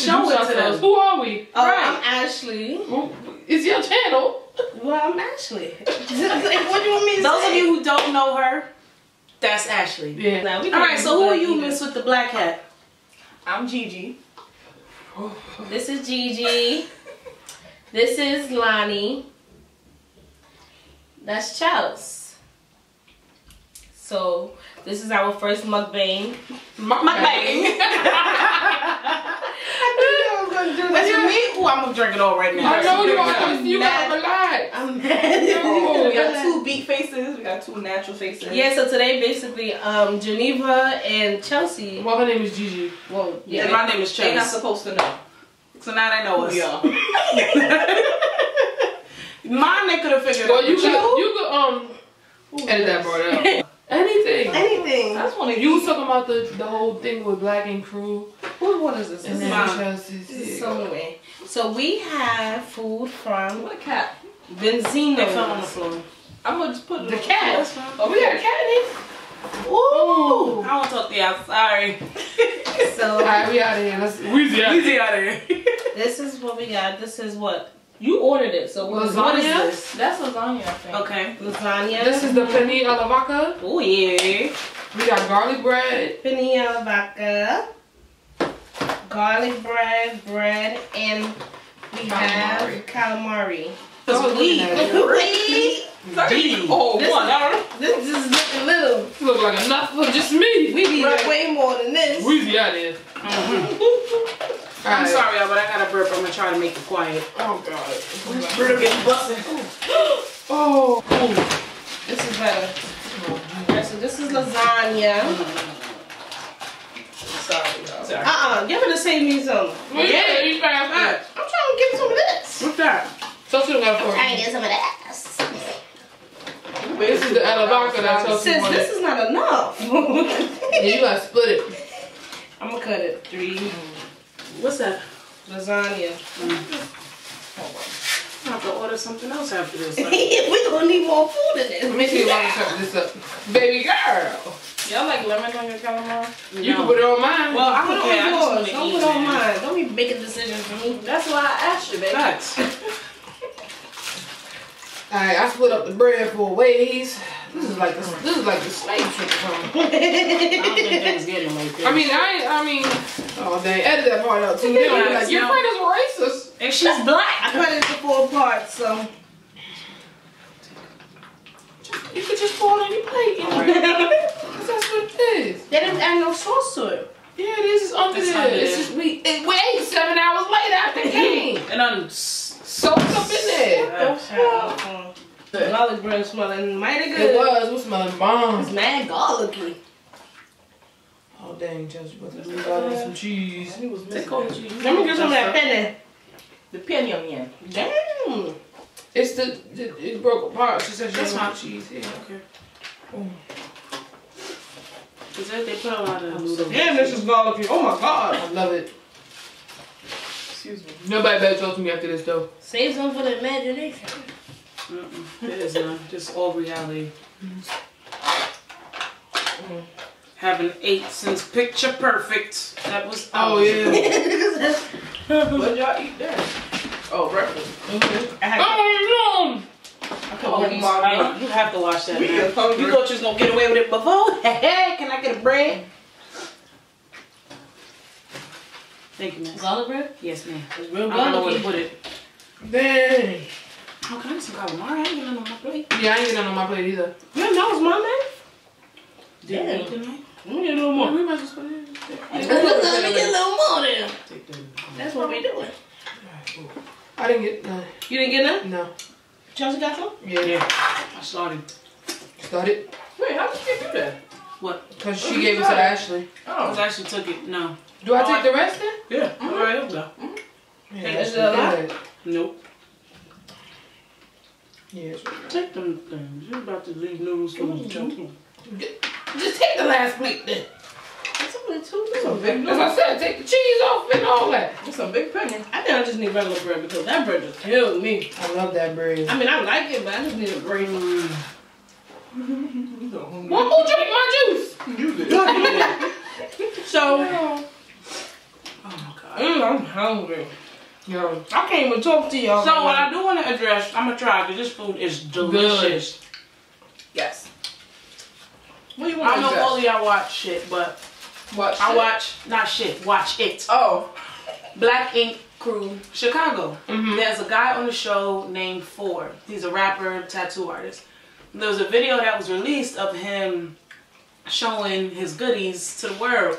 show it to them. Who are we? Oh, Right. I'm Ashley. Well, it's your channel. Well, I'm Ashley. What do you want me to Those say? of you who don't know her, that's Ashley. Yeah. Nah, we All right, so who are you, either. miss, with the black hat? I'm Gigi. This is Gigi. This is Lonnie. That's Chels. So this is our first mukbang. Mukbang. That's your me? Ooh, I'm gonna drink it all right now. I know you gotta relax. I'm mad. We got 2 beat faces. We got 2 natural faces. Yeah, so today basically Geneva and Chelsea. Well, her name is Gigi. Well, Yeah, yeah. my name is They're not Chase. supposed to know. So now they know us. Yeah. Mine, they could have figured Well, out. you But could edit that part out. Anything. Anything. That's one of You was talking about the whole thing with Black and Crew What is this? and This then mine. Chelsea's. so anyway. So we have food from What a cat. Benzino. they fell on the floor. I'm gonna just put it The on cat. floor. Oh, we got a cat in. Ooh. I won't talk to y'all. Sorry. So Alright, we out of here. Let's Weezy out of Easy here. out of here. this is what we got. This is what you ordered it. So what is Lasagna? this? That's lasagna, I think. Okay. Lasagna. This is the penne alla vaca. Oh yeah. We got garlic bread. penne alla vodka, garlic bread, and we have calamari. I was looking at it. We Oh, This one. this is looking little. Look like enough for just me. We need way more than this. Weezy out of here. I'm Alright. sorry, y'all, but I got a burp. I'm gonna try to make it quiet. Oh god. Burp getting busted. Oh. This is better. Alright, so this is lasagna. Sorry, y'all. Give it to save me some. Yeah, you fast. I'm trying to get some of this. What's that? So she got for I you. get some of that. This is the alla vaca that Chelsea Since wanted. this is not enough. Yeah, you gotta split it. I'm gonna cut it 3 What's that? lasagna. I have to order something else after this. We're gonna need more food in Let me see if I can cut this up. Baby girl. Y'all like lemon on your calamari? You can put it on mine. Well, I Put don't it care. I on just yours. want to Don't eat. put it on Man. mine. Don't be making decisions for me. That's why I asked you, baby. Facts. Alright, I split up the bread 4 ways. This is like the slave trip or something. I don't think Thanksgiving like this. I mean, oh dang, edit that part out too. They don't be like, your friend is racist. And she's black. I cut it into 4 parts, so. You could just pour it on your plate. You know? That's what it is. They didn't add no sauce to it. Yeah, this is under It's there. under It's there. just we ate 7 hours later after it came. And I'm Soaked up in there. Garlic bread smelling mighty good. It was. We smelling bomb. It's mad garlicky. Oh dang, Chelsea, put the blue garlic and some cheese. He was They missing. call it cheese. Let me get some of that penne. The pinion, yeah. Damn. It's it broke apart. She said she That's didn't want fine. cheese. Yeah. Okay. Oh. Cause they put a lot of noodles. Damn, this is garlicky. Oh my god. I love it. Excuse me. Nobody better talk to me after this though. Save some for the imagination. It is not. Just all reality. Haven't ate since Picture Perfect. That was. Oh yeah. What y'all eat there? Oh, breakfast. I had Oh Oh, you have to watch that. We Man. get hungry. You thought you was gonna get away with it before? Hey, can I get a bread? Thank you, miss. garlic bread? Yes, ma'am. It's real I don't know where to garlicky. put it. dang. How can I get some calamari? I ain't getting none on my plate. Yeah, I ain't getting none on my plate either. You know it's my man. Did Damn. you eat tonight? Let me get a little more. We might just put it in. Let me get a little more then. Take that. That's what we doing. I didn't get none. You didn't get none? No. Chelsea got some? Yeah. Yeah, I started. Started. Wait, how did you do that? What? Because she gave it to Ashley. Because Oh. I actually took it. No. Do I take the rest then? Yeah. All right, I'll go. Yeah, Is that's it a lot? good. Nope. Yeah, it's really good. Take them things. You're about to leave noodles for me. Just take the last plate then. That's only 2 That's a minutes. big As I said, take the cheese off and all that. That's a big pinion. I think I just need regular bread because that bread just killed me. I love that bread. I mean, I like it, but I just need a bread. Well, who drank my juice? You did. So, Oh my god. I I'm hungry. Yo. I can't even talk to y'all. So what I do want to address, I'm gonna try because this food is delicious. Yes. What do you I want to know address? all of y'all watch shit, but What? I watch not shit. Watch it. Oh. Black Ink Crew, Chicago. There's a guy on the show named Ford. He's a rapper, tattoo artist. There was a video that was released of him showing his goodies to the world.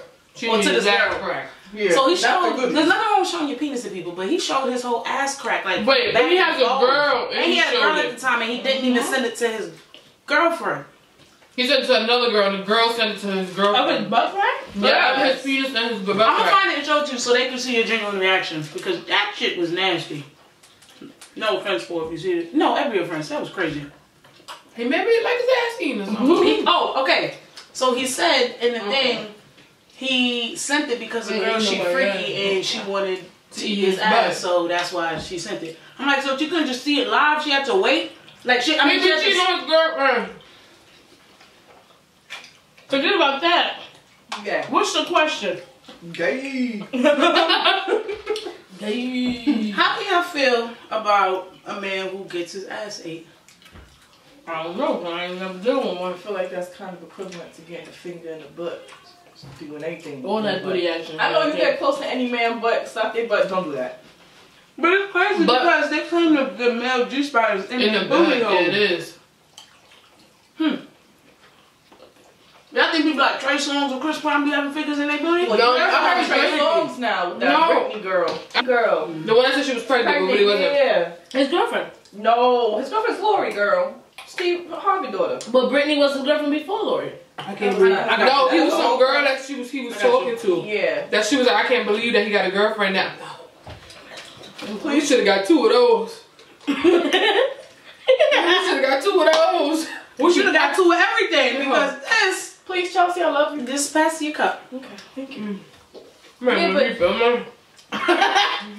Or to this girl. Correct. Yeah. So he that's the showed, good there's news. nothing wrong with showing your penis to people, but he showed his whole ass crack. Like, Wait, but he has a girl And he had a showed girl it. at the time and he didn't even send it to his girlfriend. He sent it to another girl, and the girl sent it to his girlfriend. Of his butt crack? Yeah, his penis and his butt I'm gonna crack. find it and show it to you so they can see your genuine reaction because that shit was nasty. No offense for if you see it. No, every offense. That was crazy. Hey, maybe he liked his ass eating or something. Oh, okay. So he said in the thing, he sent it because the girl she freaky and she wanted to eat his ass, so that's why she sent it. I'm like, so she couldn't just see it live? She had to wait? Like, she, I mean, Maybe she knows his girlfriend. Forget about that. Yeah. What's the question? Gay. How do y'all feel about a man who gets his ass ate? I don't know, but I ain't never doing one. I feel like that's kind of equivalent to getting a finger in the butt. Some people anything. All that booty action. I know you get close to any man butt, suck their butt, don't do that. But it's crazy because they claim the male G spot is in the booty hole. It is. Y'all think people like Trey Songz or Chris Brown be having fingers in their booty? Well, No, you never I heard heard Trey Trey. Songz now with that No. Britney girl. Girl. The one that said she was pregnant, but he wasn't. Yeah. His girlfriend. No, his girlfriend's Lori, girl. Steve Harvey daughter. But Brittany was his girlfriend before Lori. I can't believe it. No, he was some girl that he was talking to. Yeah. That she was like, I can't believe that he got a girlfriend now. You should have got 2 of those. You should have got 2 of those. We should have got to everything because this. Please, Chelsea, I love you. Just pass your cup. Okay, thank you. Remember, Yeah, you feel me?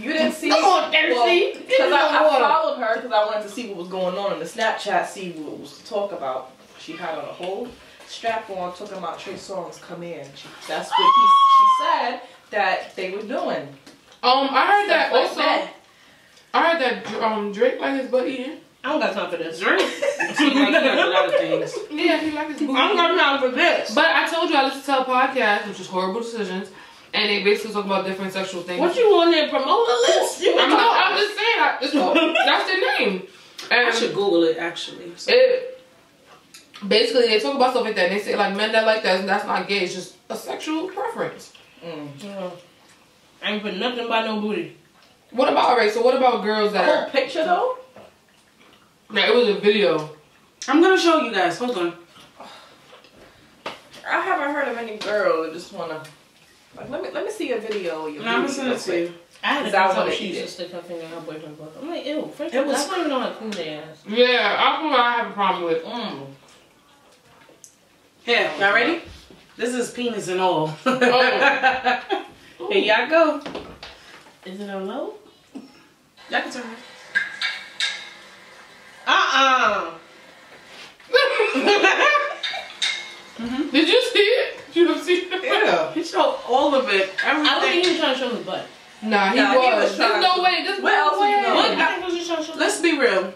You didn't see. Come on, Thirsty. Because I followed her because I wanted to see what was going on in the Snapchat, see what was to talk about. She had on a whole strap on talking about Trey Songz come in. That's what she said that they were doing. I heard that Stuff like also. that. I heard that Drake like his butt eating. I don't got time for this. Drink. He like a lot of things. Yeah, he like his booty. I don't got time for this. But I told you I listened to a podcast, which is Horrible Decisions, and they basically talk about different sexual things. What you on there? Promote the list? I'm just saying, that's their name. And I should Google it actually. So. Basically, they talk about stuff like that, and they say like men that like that, that's not gay, it's just a sexual preference. I ain't put nothing by no booty. What about, alright, so what about girls The that whole picture though? Yeah, it was a video. I'm gonna show you guys. Hold on. I haven't heard of any girl that just wanna like let me see a video of your No, I'm gonna booty send real it to you. quick. I had Cause to I tell wanna she eat used it. to stick her finger in her boyfriend's butt. I'm like, ew. First It was- I don't even know how to clean their ass. Yeah, I feel like I have a problem with. Here, y'all ready? This is penis and all. Oh. Here y'all go. Is it a low? Y'all can turn it. Did you see it? Did you see it? Yeah. He showed all of it. I don't think Everything. he was trying to show his butt. Nah, he Nah, he was was. trying There's no to- way. There's What no else would you way. know? What? I think he was just trying to show Let's be real.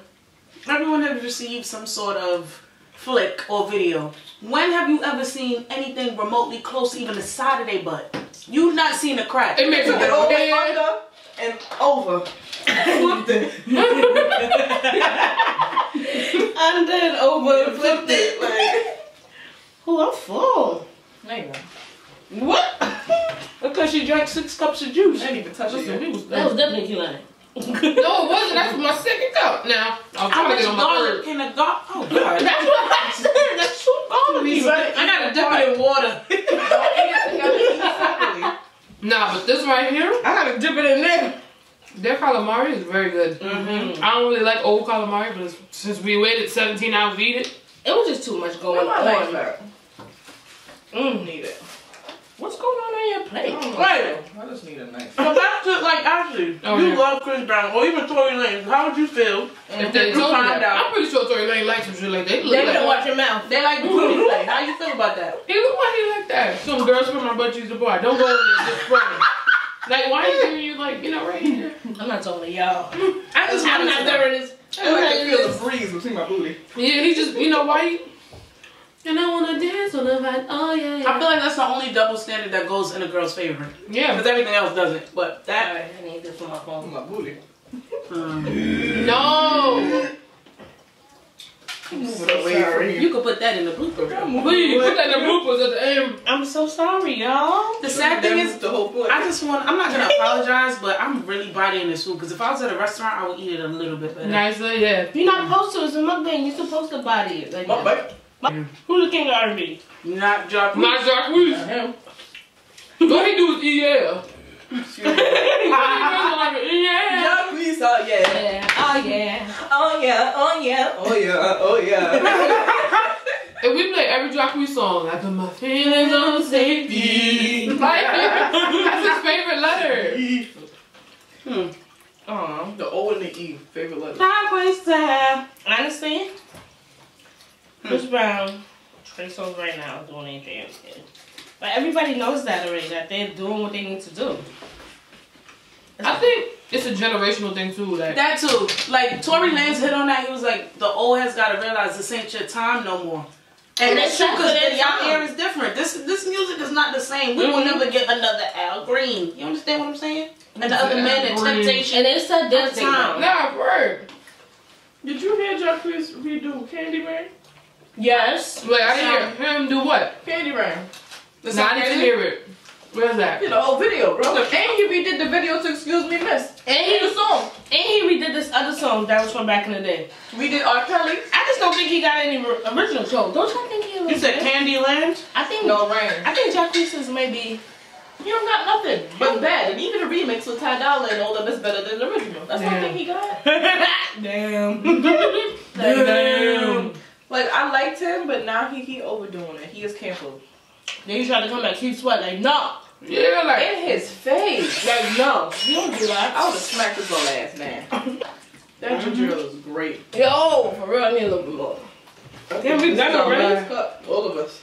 Everyone has received some sort of flick or video. When have you ever seen anything remotely close to even the side of their butt? You've not seen a crack. It makes Took it it all the way head. under and over. Flipped it. under and over and flipped it. Like, Oh, I'm full. there you go. What? Because she drank 6 cups of juice. I didn't even touch Listen, it. he was. That was definitely Q-line. No, it wasn't. That's my second cup. Now I'm How trying to much get on my garlic third. can a garlic? Oh, God. That's what I said. That's too garlic. I gotta dip it in water. Don't eat it together, eat it separately. Nah, but this right here, I gotta dip it in there. their calamari is very good. I don't really like old calamari, but since we waited 17 hours to eat it, It was just too much going Where my knife on. at? Need it. What's going on your plate? Wait. I just need a knife. So back to, like, actually, Oh, you yeah. love Chris Brown or even Tory Lanez. How would you feel if they you told me find that, out? I'm pretty sure Tory Lane likes some shit like that. He look They like can watch your mouth. They like the booty play. How you feel about that? he look like he like that. Some girls from my butt cheeks to boy. Don't go in there just running. Like, why are you giving you, like, you know, right here? I'm not talking to y'all. I'm not doing this. I like to feel the breeze between my booty. Yeah, he just, you know, why you... And I wanna dance on the vibe. Oh, yeah, yeah. I feel like that's the only double standard that goes in a girl's favor. Yeah. Because everything else doesn't. But that... Alright, I need this for my phone. My booty. No! Move it away from You could put that in the blooper reel. Please, put that in the bloopers at the end. I'm so sorry, y'all. The sad thing is, the whole point. I'm not gonna apologize, but I'm really bodying this food because if I was at a restaurant, I would eat it a little bit better. Nicer, yeah. You're not supposed to. It's a mukbang. You're supposed to body it. Like that. Who's the king of R&B? Not Jacques. Not Jacques Louis. Him. What he do is EL. Excuse me. Yeah. Jacques, oh yeah. Yeah. Oh yeah. Oh yeah. Oh yeah. Oh yeah. Oh yeah. If we play every Jacques Louis song, I put my feelings on safety. Like, that's his favorite letter. The O and the E, favorite letter. Honestly, Chris Brown, Trey Songz right now doing anything else. But everybody knows that already, that they're doing what they need to do. I think it's a generational thing too. Like That too. Like Tory Lanez hit on that. He was like, the old has got to realize this ain't your time no more. And that's true because the young era is different. This music is not the same. We will never get another Al Green. You understand what I'm saying? And the other men and Temptation. And it's at their time. nah, word. Did you hear Jacques redo Candyman? Yes. Wait, I didn't hear him do what? Candyman. Nah, I didn't hear it. Where's that? Did the whole video, bro. And he redid the video to Excuse Me Miss. And he the song. And he redid this other song that was from back in the day. We did R. Kelly. I just don't think he got any original songs. Don't you think he? You said Candyland? I think No rain. I think Jacques is maybe. He don't got nothing but bad. And even the remix with Ty Dolla and all of it's better than the original. That's one thing he got. Damn. Damn. Like I liked him, but now he overdoing it. He is canceled. Then he tried to come back, keep sweat like no. Yeah, like In his face. Like no. You don't do that. I would have smacked his little ass, man. That ginger ale is great. Yo, for real, I need a little bit more. Damn, we done already? All of us.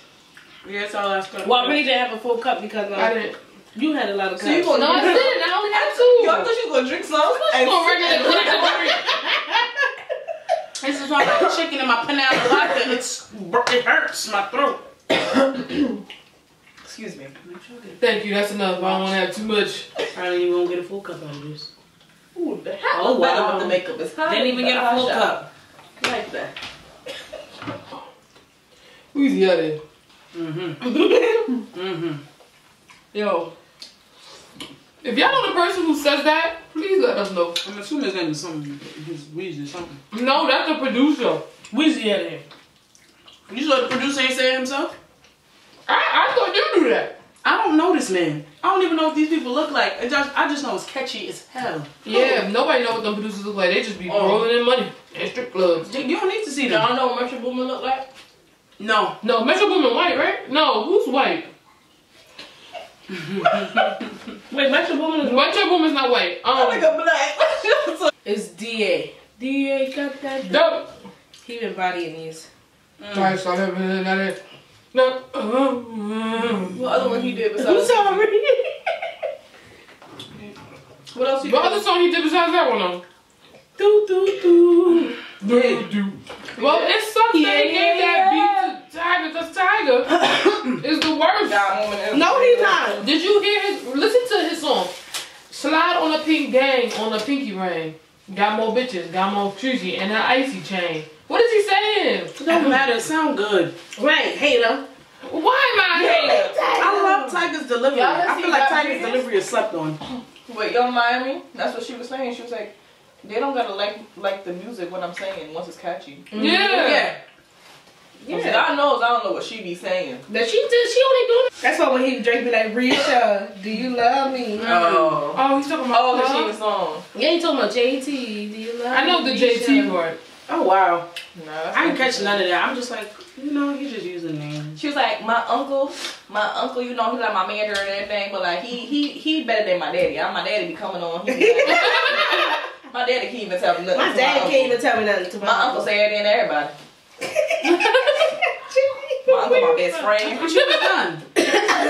Yeah, it's all last cup. Well, I really didn't have a full cup because I didn't. you had a lot of cups. So you gonna No, I drink didn't. I only had Yo, I two. thought you was gonna drink some. This is why I got chicken in my panela latte. It hurts my throat. Excuse me. Thank you. That's enough. I don't want to have too much. I didn't even get a full cup out of this. Ooh, the hat Oh, was better wow. with the makeup. It's hot. Didn't even get a full cup. Like that. Who's the other? Yo, If y'all know the person who says that, please let us know. I'm assuming his name is something. His Weezy or something. No, that's the producer. Weezy at him. You saw the producer ain't say it himself? I thought you knew that. I don't know this man. I don't even know what these people look like. I just know it's catchy as hell. Yeah, nobody know what them producers look like. They just be rolling in money in strip clubs. You don't need to see them. Y'all know what Metro Boomin look like? No. No, Metro Boomin white, right? No, who's white? Wait, Metro Boomin is Metro Boomin's not white. Black. It's DA. DA got that. Dope. He been bodying these. Sorry, sorry. No. What other one he did I'm besides? sorry. What else he What did? other song he did besides that one though? Do do do. Well, it sucks that he gave that beat to Tiger, because Tiger is the worst. No, he's not. Did you hear his, listen to his song. Slide on a pink gang on a pinky ring. Got more bitches, got more treasy, and an icy chain. What is he saying? It don't matter. It sound good. Right, hater. Why am I hating? I love Tiger's delivery. Y'all I see feel like that Tiger's video? delivery is slept on. Wait, Young Miami? That's what she was saying. She was like, they don't gotta like the music when I'm saying once it's catchy. Yeah. Yeah. God knows I don't know what she be saying. That she only doing. That's why when he Drake be like, Risha, do you love me? Oh. Oh, he's talking about Oh, the Club? Sheena song. Yeah, he talking about JT. Do you love me? I know the Risha? JT part. Oh wow. Nah, I didn't catch none of that. I'm just like, you know, you just using names. She was like, my uncle, you know, he's like my manager and everything, but like he better than my daddy. My daddy be coming on. He be like, my daddy can't even tell me nothing. My dad can't even tell me nothing to My uncle say it in everybody. My uncle, my best friend. What you done?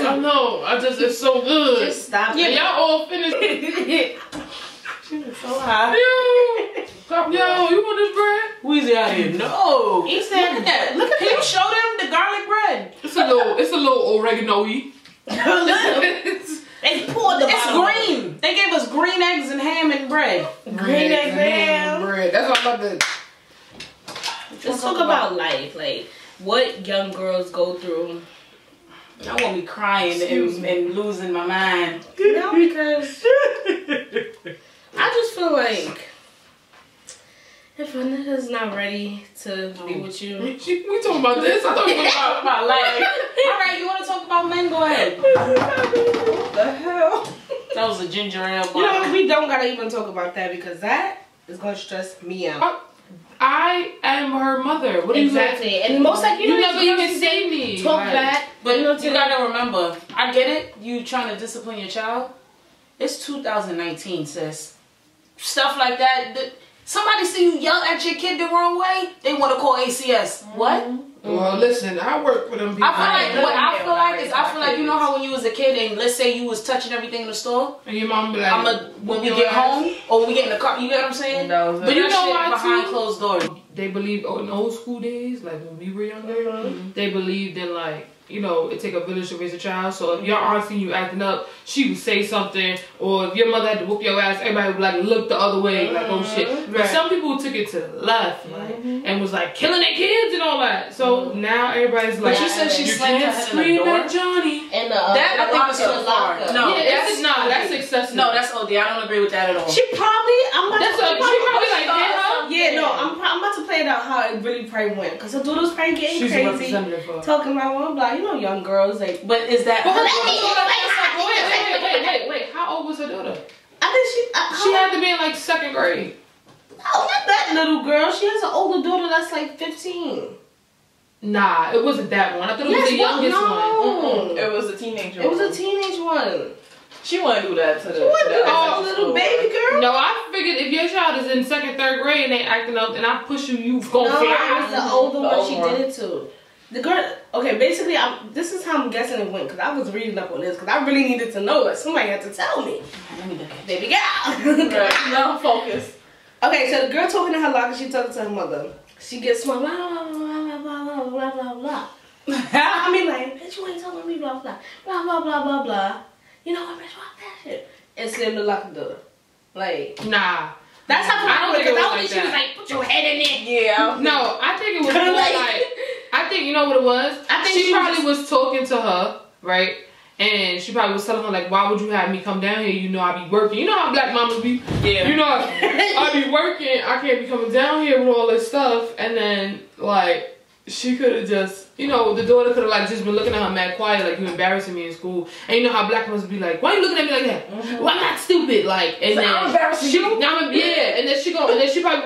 I know. It's so good. Just stop. Yeah, y'all all finished. She was so high. Yo, you want this bread? Weezy out here. No. He said, Look at that. Look at Can you show them the garlic bread? It's a little oregano-y. They poured the It's bottom. green. They gave us green eggs and ham and bread. Green eggs and ham. bread. That's what I'm about to. Let's talk about life, like what young girls go through. I won't be crying and losing my mind. No, because I just feel like if a nigga's not ready to be with you, We talking about this? I thought we were talking about life. Alright, you want to talk about men? Go ahead. What the hell? That was a ginger ale bar. you know, we don't gotta even talk about that because that is gonna stress me out. I am her mother. What do you Exactly, and most like You never even see me. talk Like, back, But you know, you gotta remember, I get it. You trying to discipline your child. It's 2019, sis. Stuff like that. Somebody see you yell at your kid the wrong way, they want to call ACS. What? Well, listen, I work with them people. I feel like you know how when you was a kid and let's say you was touching everything in the store, And your mom be like, when we get home or when we get in the car, you get what I'm saying? No, But you know shit why behind too? closed doors. They believe in old school days, like when we were younger, they believed in like, you know, it take a village to raise a child. So if your aunt seen you acting up, she would say something, or if your mother had to whoop your ass, everybody would like look the other way, like oh shit. But some people took it to the left, like, and was like killing their kids and all that. So now everybody's like, But you said she you slammed her can't head in the scream door. at Johnny. and That I think was too far. No, Yeah, that's excessive. No, that's OD. I don't agree with that at all. she probably, She probably like hit her. yeah, no, I'm about to play it out how it really probably went because her daughter was probably getting She's a crazy, representative for. talking about blah blah. You know, young girls like. But is that? Wait. How old was her daughter? I think She had to be in like 2nd grade. Oh, not that little girl. She has an older daughter that's like 15. Nah, it wasn't that one. I thought it was the youngest one. No. It was a teenager. It was a teenage one. She wouldn't do that to the. Oh, little baby girl. No, I figured if your child is in 2nd, 3rd grade and they acting up and I push you, you gonna No, it fly. was the older one she one. did it to. The girl, okay, basically, this is how I'm guessing it went because I was reading up on this because I really needed to know it. Somebody had to tell me. Baby girl. Right. Now focus. Okay, so the girl talking to her locker, she talking to her mother. She gets smart, blah, blah, blah, blah, blah, blah, blah, blah. I mean, like, bitch, you ain't talking to me, blah, blah, blah, blah, blah, blah, blah. You know what, bitch, fuck that shit. And slammed the locker door. Like, Nah. that's how I don't think it was like she was that. like, put your head in it. Yeah. No, I think it was more like, I think, you know what it was? I think she probably was talking to her, right? And she probably was telling her, like, why would you have me come down here? You know I be working. You know how black mamas be? Yeah. You know, I be working. I can't be coming down here with all this stuff. And then, like, she could have just, you know, the daughter could have, like, just been looking at her mad quiet, like, you embarrassing me in school. And you know how black mamas be like, why you looking at me like that? Well, I'm not stupid. Like, and So then I'm embarrassing you? yeah. And then she probably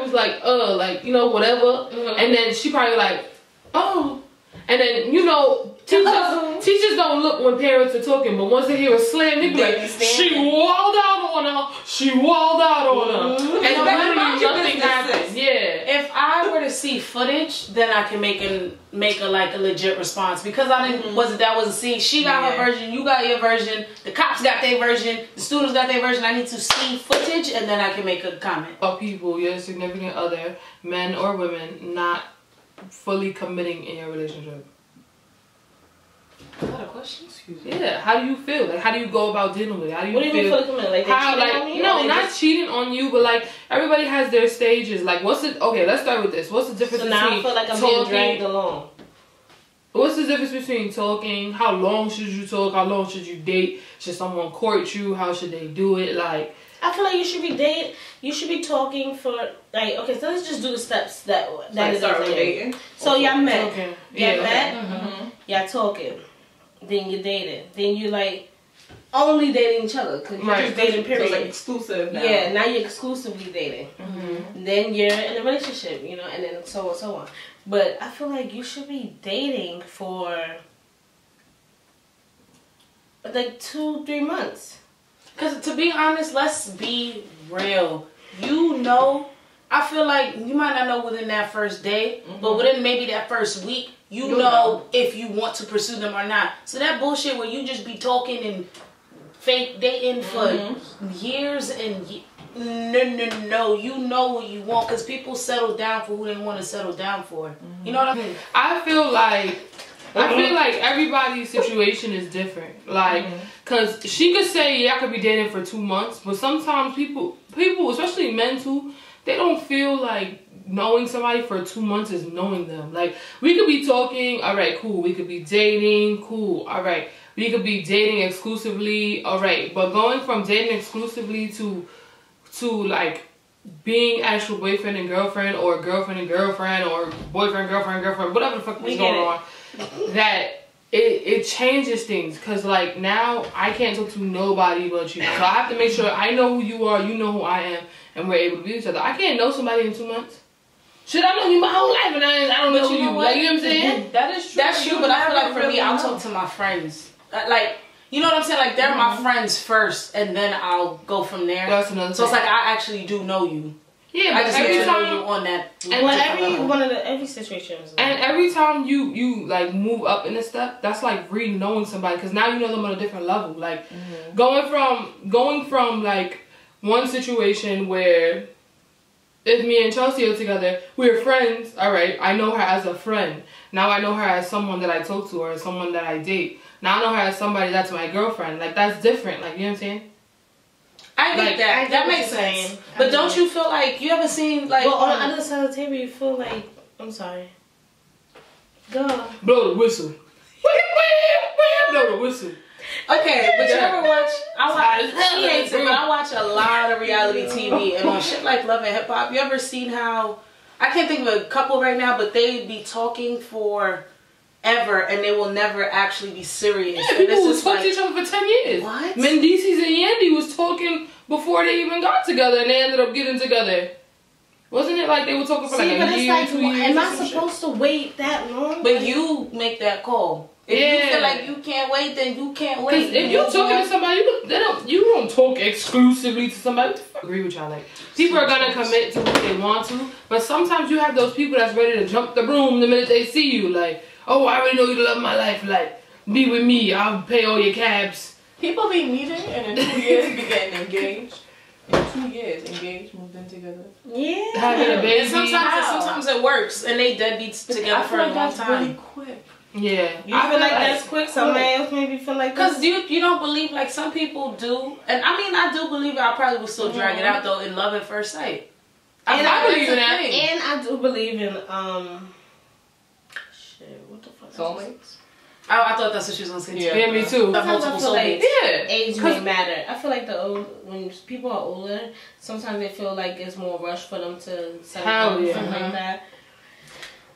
was like, like, you know, whatever. And then she probably like, oh. And then, you know, teachers don't look when parents are talking, but once they hear a slam, they be like, she walled out on her. She walled out on her. And literally nothing happened. Yeah. If I were to see footage, then I can make a like a legit response because I wasn't see. She got her version, you got your version, the cops got their version, the students got their version. I need to see footage and then I can make a comment. About people, your significant other, men or women, not fully committing in your relationship. Is that a question? Excuse me. Yeah. How do you feel? Like, how do you go about dealing with it? How do you What do you mean feel? fully committed? Like, they How, cheating like, on you? no, Or they not just- cheating on you, but like everybody has their stages. Like, okay, let's start with this. What's the difference So now I between feel like I'm being talking? dragged along. What's the difference between talking? How long should you talk? How long should you date? Should someone court you? How should they do it? Like, I feel like you should be dating. You should be talking for like. Okay, so let's just do the steps that Like it start is with in. dating. So y'all met. talking. Y'all Yeah. met. Y'all talking. Then you dated. Then you like only dating each other because you're just dating. So Period. it's like exclusive now. Yeah, now you're exclusively dating. Then you're in a relationship, you know, and then so on, so on. But I feel like you should be dating for like 2-3 months. Because to be honest, let's be real. You know, I feel like you might not know within that first day, but within maybe that first week, you know if you want to pursue them or not. So that bullshit where you just be talking and fake dating for years and no, you know what you want, because people settle down for who they want to settle down for. You know what I mean? I feel like everybody's situation is different. Like, cause she could say, yeah, I could be dating for 2 months, but sometimes people, especially men too, they don't feel like knowing somebody for 2 months is knowing them. Like, we could be talking, all right, cool. We could be dating, cool, all right. We could be dating exclusively, all right. But going from dating exclusively to like being actual boyfriend and girlfriend, or girlfriend and girlfriend, or boyfriend, girlfriend, whatever the fuck is going on, that it changes things. Cause like now I can't talk to nobody but you. So I have to make sure I know who you are, you know who I am, and we're able to be each other. I can't know somebody in 2 months. Should I know you my whole life and I don't know you? Like, you know what I'm saying? That is true. That's true, but I feel like for me, I'll talk to my friends. Like, you know what I'm saying? Like, they're my friends first, and then I'll go from there. That's another So thing. it's like I actually do know you. Yeah, I but just need to know you on that. And every situation is and every time you like move up in a step, that's like re-knowing somebody, because now you know them on a different level. Like going from like one situation where if me and Chelsea are together, we're friends. All right, I know her as a friend. Now I know her as someone that I talk to, or someone that I date. Now I know her as somebody that's my girlfriend. Like, that's different. Like, you know what I'm saying? I get that. That makes sense. But don't you feel like, you ever seen like... Well, on the other side of the table, you feel like... I'm sorry. Go. Blow the whistle. Blow the whistle. Okay, but you ever watch... She hates it, but I watch a lot of reality TV. And on shit like Love and Hip Hop, you ever seen how... I can't think of a couple right now, but they be talking for... ever, and they will never actually be serious. Yeah, people was talking to each other for 10 years. What? Mendices and Yandy was talking before they even got together, and they ended up getting together. Wasn't it like they were talking for like a year, like, 2 years? am I supposed to wait that long? But you make that call. If you feel like you can't wait, then you can't wait. Because if you're talking to somebody, you don't talk exclusively to somebody. I agree with y'all. Like, people are gonna commit to what they want to, but sometimes you have those people that's ready to jump the broom the minute they see you. Like, oh, I already know you love my life. Like, be with me. I'll pay all your cabs. People be meeting and in 2 years be getting engaged. In 2 years, engaged, moved in together. Yeah. Having a baby. And sometimes it works, and they deadbeats together for a long time. Really quick. Yeah. You feel like that's quick? Somebody else maybe feel like that? Because you don't believe, like, some people do. And I mean, I do believe it. I probably would still drag it out, though, in love at first sight. And I believe in that. And I do believe in, shit, what the fuck? Soulmates? I thought that's what she was going to say. Yeah, me too. Sometimes I feel like yeah. age may matter. I feel like when people are older, sometimes they feel like it's more rush for them to settle down, something like that.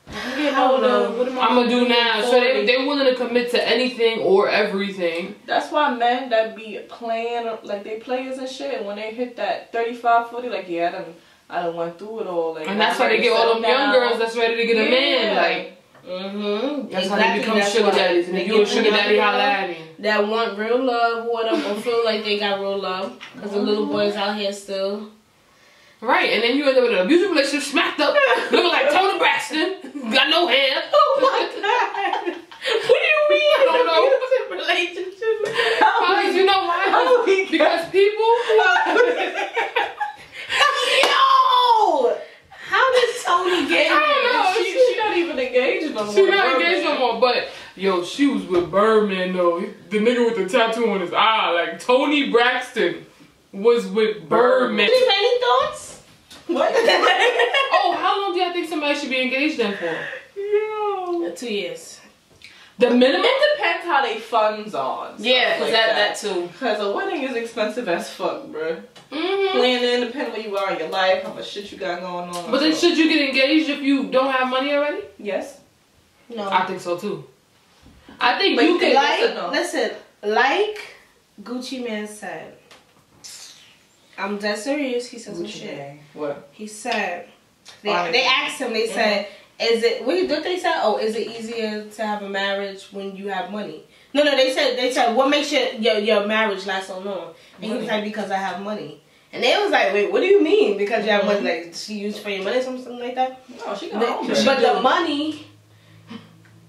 I'm gonna do now. So they're willing to commit to anything or everything. That's why men that be playing, like they players and shit, when they hit that 35, 40, like, yeah, I done went through it all. Like, and that's why they get all them young girls that's ready to get a man. Like, that's how they become sugar daddies. And if you're a sugar daddy, holla at me. That want real love, whatever, feel like they got real love. Because the little boys out here still. Right, and then you end up in an abusive relationship, smacked up, looking like Tony Braxton, got no hair. Oh my God. What do you mean? I don't know. Relationship. Because you know why? Because people. Yo! How did Tony get I don't know. She not even engaged no more. She's not engaged no more, but yo, she was with Birdman though. The nigga with the tattoo on his eye, like Tony Braxton was with Birdman. Any thoughts? What? Oh, how long do y'all think somebody should be engaged in for? Yo. 2 years. The minimum? It depends how they funds on. Yeah, like that too. Because a wedding is expensive as fuck, bruh. Mm-hmm. Planning, depending where you are in your life, how much shit you got going on. But then should you get engaged if you don't have money already? Yes. No. I think so too. I think But you can. Listen, like Gucci Man said, I'm dead serious. He said some shit. What? He said, they asked him, they said, is it, what they say? Oh, is it easier to have a marriage when you have money? No, they said, what makes your marriage last so long? And he was like, because I have money. And they was like, wait, what do you mean? Because you have money, like, she used for your money or something like that? No, she got But the money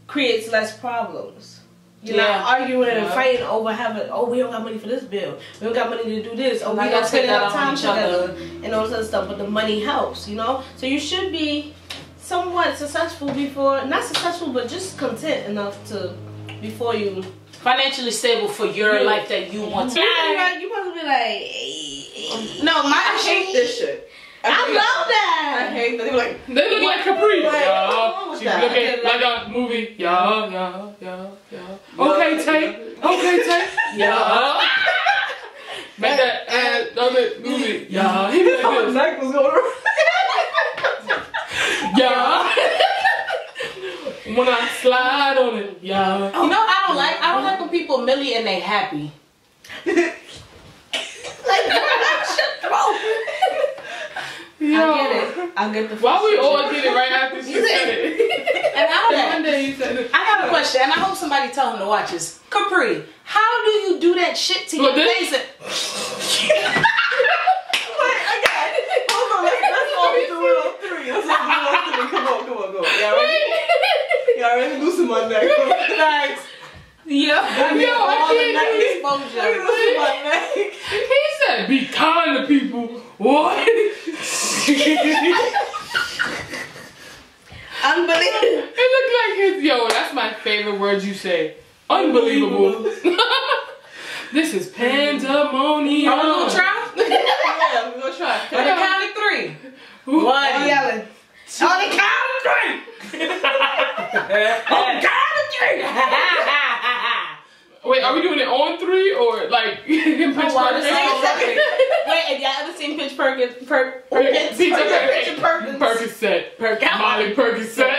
creates less problems. You're Yeah. not arguing and fighting over having, oh, we don't got money for this bill. We don't got money to do this. Oh, we Like, don't I spend take that enough on time each other. together and all this other stuff. But the money helps, you know? So you should be somewhat successful before, not successful, but just content enough to, before you. Financially stable for your life that you want to. You supposed to be like, No, I hate this shit. I love that. I hate that. They were like, They look like Capri. Like, Yeah. what's She's that? looking like a movie. Yeah. Okay, tape. Okay, tape. Yeah. Make that other movie. Yeah. He was oh, like neck was going around. this. Yeah. When I slide on it. Yeah. You know, I don't like when people millie and they happy. I get it. I get the. Why we all get it right after she said it? And I don't One day you said it. I got a question, and I hope somebody tell him to watch this. Capri, how do you do that shit to your face? Wait, again. Hold on, let's all do it on 3. Let's all do it on 3. Come on, go. Y'all ready? Y'all ready? Loosen my neck. Thanks. Yo, I can't neck do it. exposure. Loosen my neck. He said, "Be kind to people." What? Unbelievable. It looked like his that's my favorite word you say. Unbelievable. This is pandemonium. Are we gonna try? Yeah, we're gonna try. On the count of 3. I'm 1. yelling. On the count of 3. On the count of 3. Wait, are we doing it on 3 or like in pitch wow, this is perfect? so perfect. Wait, have y'all ever seen Pitch Perkins? Percocet. Molly Percocet.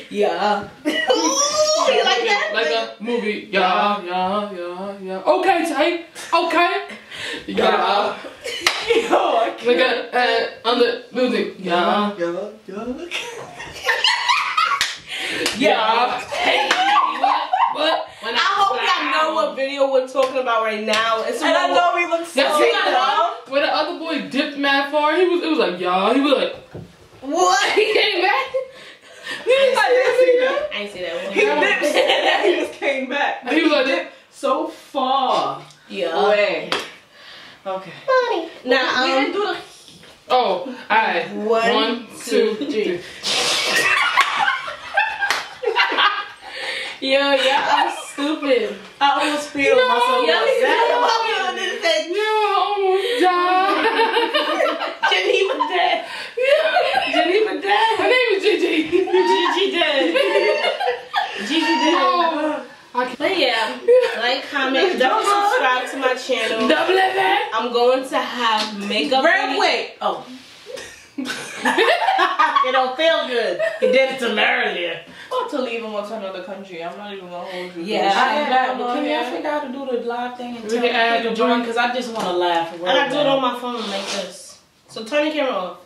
Yeah. Ooh, you like that? Like a movie. Yeah. Okay, tape. Okay. Yeah. Yo, I can't. Like on the music. Yeah. Yeah. What? I hope y'all know what video we're talking about right now. It's And I know we look so dumb. When the other boy dipped mad far, it was like, yeah. He was like, what? he came back. I ain't see that one. He dipped and he just came back. He was like, dipped so far. Yeah. Away. Okay. Now, we didn't do the. oh, alright. 1, 2, 3. Yo, I'm stupid. I almost feel myself. Yo, Yeah, I almost died. Geneva dead. Geneva dead. Her name is Gigi. Gigi dead. Gigi dead. Oh. But yeah, like, comment, definitely subscribe to my channel. Double it. I'm going to have makeup. Real quick. Oh. It don't feel good. He did it to me earlier. I'm about to leave him to another country. I'm not even gonna hold you. Yeah. Can y'all figure out how to do the live thing and tell can add the the join? joint. Because I just want to laugh. I gotta do it on my phone like this. So turn the camera off.